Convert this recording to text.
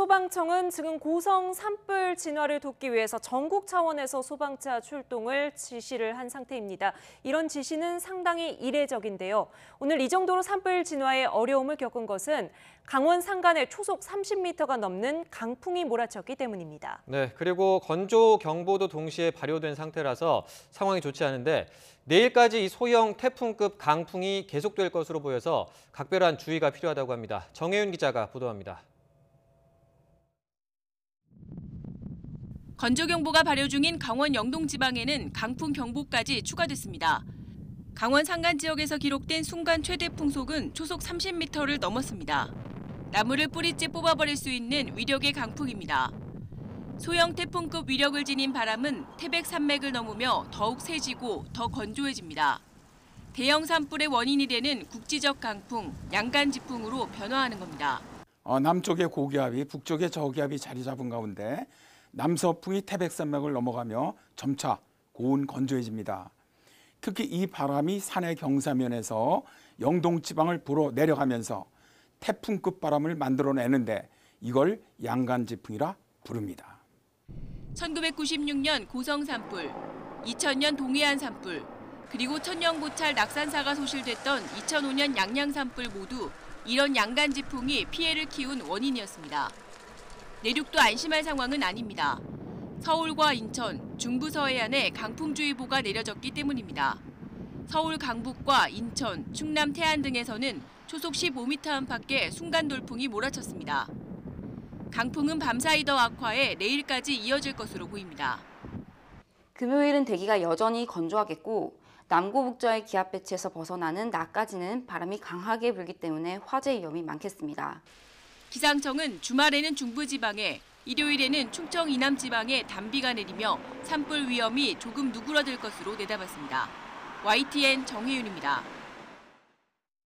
소방청은 지금 고성 산불 진화를 돕기 위해서 전국 차원에서 소방차 출동을 지시를 한 상태입니다. 이런 지시는 상당히 이례적인데요. 오늘 이 정도로 산불 진화에 어려움을 겪은 것은 강원 산간에 초속 30m가 넘는 강풍이 몰아쳤기 때문입니다. 네, 그리고 건조 경보도 동시에 발효된 상태라서 상황이 좋지 않은데 내일까지 이 소형 태풍급 강풍이 계속될 것으로 보여서 각별한 주의가 필요하다고 합니다. 정혜윤 기자가 보도합니다. 건조경보가 발효 중인 강원 영동 지방에는 강풍 경보까지 추가됐습니다. 강원 산간 지역에서 기록된 순간 최대 풍속은 초속 30m를 넘었습니다. 나무를 뿌리째 뽑아버릴 수 있는 위력의 강풍입니다. 소형 태풍급 위력을 지닌 바람은 태백 산맥을 넘으며 더욱 세지고 더 건조해집니다. 대형 산불의 원인이 되는 국지적 강풍, 양간지풍으로 변화하는 겁니다. 남쪽의 고기압이 북쪽의 저기압이 자리 잡은 가운데 남서풍이 태백산맥을 넘어가며 점차 고온 건조해집니다. 특히 이 바람이 산의 경사면에서 영동 지방을 불어 내려가면서 태풍급 바람을 만들어내는데 이걸 양간지풍이라 부릅니다. 1996년 고성 산불, 2000년 동해안 산불, 그리고 천년고찰 낙산사가 소실됐던 2005년 양양 산불 모두 이런 양간지풍이 피해를 키운 원인이었습니다. 내륙도 안심할 상황은 아닙니다. 서울과 인천, 중부 서해안에 강풍주의보가 내려졌기 때문입니다. 서울 강북과 인천, 충남 태안 등에서는 초속 15m 안팎의 순간 돌풍이 몰아쳤습니다. 강풍은 밤사이 더 악화해 내일까지 이어질 것으로 보입니다. 금요일은 대기가 여전히 건조하겠고 남고 북저의 기압 배치에서 벗어나는 낮까지는 바람이 강하게 불기 때문에 화재 위험이 많겠습니다. 기상청은 주말에는 중부지방에, 일요일에는 충청 이남지방에 단비가 내리며 산불 위험이 조금 누그러들 것으로 내다봤습니다. YTN 정혜윤입니다.